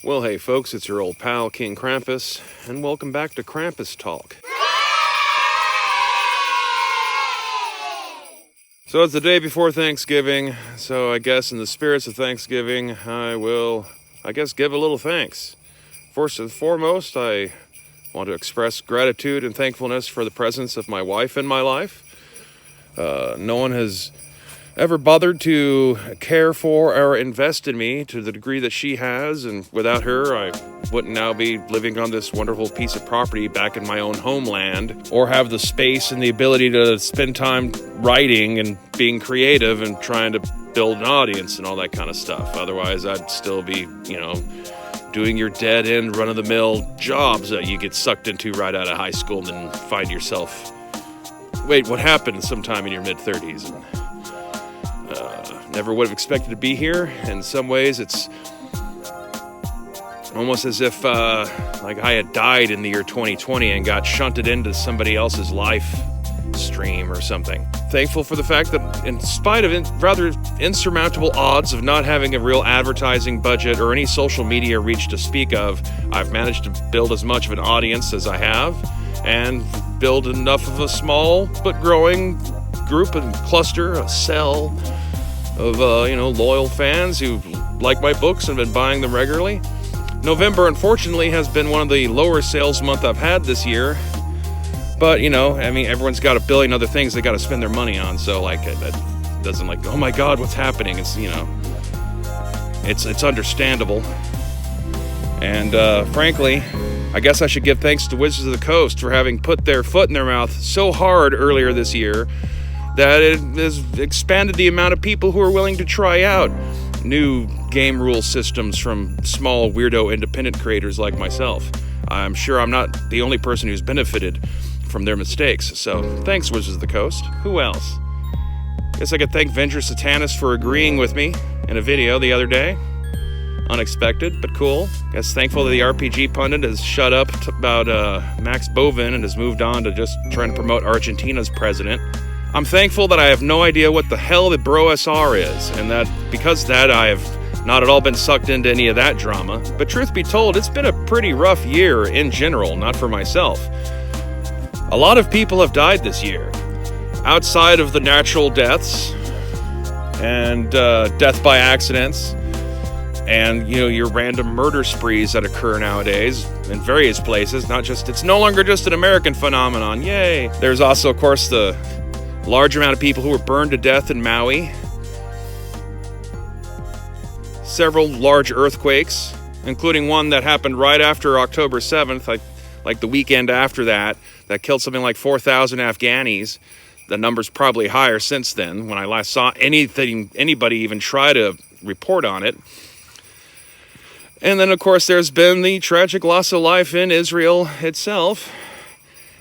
Well, hey folks, it's your old pal, King Krampus, and welcome back to Krampus Talk. So it's the day before Thanksgiving, so I guess in the spirits of Thanksgiving, I will, give a little thanks. First and foremost, I want to express gratitude and thankfulness for the presence of my wife in my life. No one has ever bothered to care for or invest in me to the degree that she has, and without her, I wouldn't now be living on this wonderful piece of property back in my own homeland, or have the space and the ability to spend time writing and being creative and trying to build an audience and all that kind of stuff. Otherwise, I'd still be, doing your dead-end, run-of-the-mill jobs that you get sucked into right out of high school and then find yourself, wait, what happened sometime in your mid-30s? And never would have expected to be here. In some ways, it's almost as if like I had died in the year 2020 and got shunted into somebody else's life stream or something. Thankful for the fact that in spite of rather insurmountable odds of not having a real advertising budget or any social media reach to speak of, I've managed to build as much of an audience as I have and build enough of a small but growing group and cluster, a cell of, loyal fans who like my books and have been buying them regularly. November, unfortunately, has been one of the lower sales months I've had this year. But, everyone's got a billion other things they got to spend their money on. So, that doesn't oh my God, what's happening? It's, it's understandable. And, frankly, I guess I should give thanks to Wizards of the Coast for having put their foot in their mouth so hard earlier this year that it has expanded the amount of people who are willing to try out new game rule systems from small, weirdo, independent creators like myself. I'm sure I'm not the only person who's benefited from their mistakes, so thanks, Wizards of the Coast. Who else? Guess I could thank Venger Satanis for agreeing with me in a video the other day. Unexpected, but cool. Guess thankful that the RPG pundit has shut up about Max Bovin and has moved on to just trying to promote Argentina's president. I'm thankful that I have no idea what the hell the Bro SR is, and that because of that I have not at all been sucked into any of that drama. But truth be told, it's been a pretty rough year in general, not for myself. A lot of people have died this year. Outside of the natural deaths and death by accidents and, your random murder sprees that occur nowadays in various places, it's no longer just an American phenomenon, yay! There's also, of course, the large amount of people who were burned to death in Maui. Several large earthquakes, including one that happened right after October 7th, like the weekend after that killed something like 4,000 Afghanis. The number's probably higher since then, when I last saw anybody even try to report on it. And then, of course, there's been the tragic loss of life in Israel itself,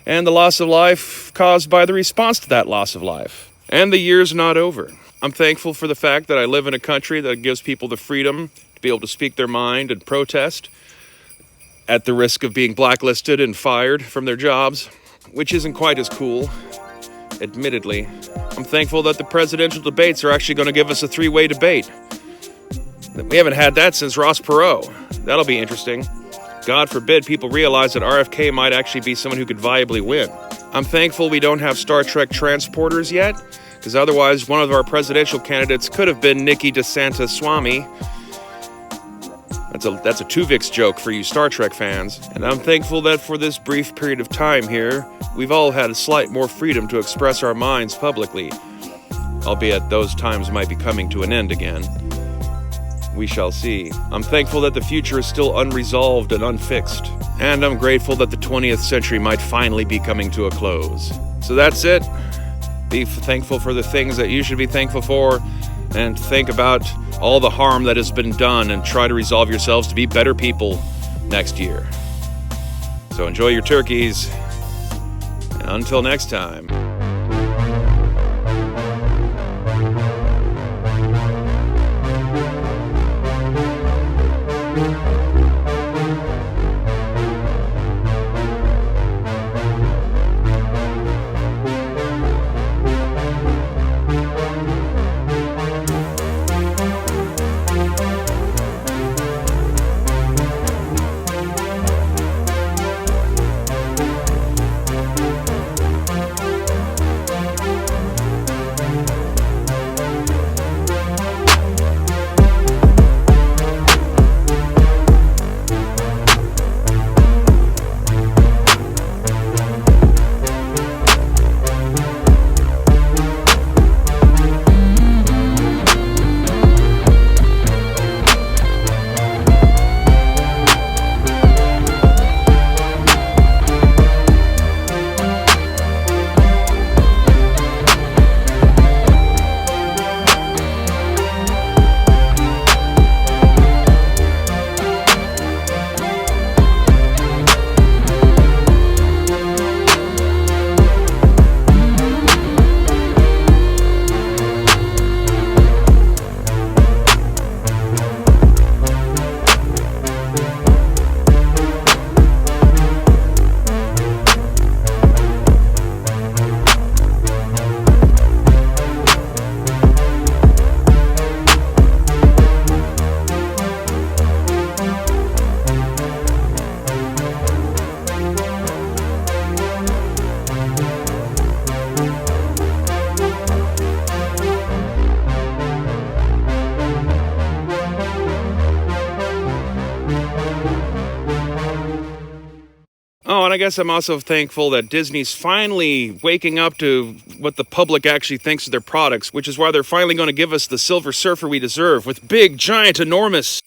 and the loss of life caused by the response to that loss of life. And the year's not over. I'm thankful for the fact that I live in a country that gives people the freedom to be able to speak their mind and protest at the risk of being blacklisted and fired from their jobs, which isn't quite as cool, admittedly. I'm thankful that the presidential debates are actually going to give us a three-way debate. We haven't had that since Ross Perot. That'll be interesting. God forbid people realize that RFK might actually be someone who could viably win. I'm thankful we don't have Star Trek transporters yet, because otherwise one of our presidential candidates could have been Nikki DeSanta Swami. That's a Tuvix joke for you Star Trek fans. And I'm thankful that for this brief period of time here, we've all had a slight more freedom to express our minds publicly, albeit those times might be coming to an end again. We shall see. I'm thankful that the future is still unresolved and unfixed. And I'm grateful that the 20th century might finally be coming to a close. So that's it. Be thankful for the things that you should be thankful for, and think about all the harm that has been done and try to resolve yourselves to be better people next year. So enjoy your turkeys. And until next time. I guess I'm also thankful that Disney's finally waking up to what the public actually thinks of their products, which is why they're finally going to give us the Silver Surfer we deserve, with big, giant, enormous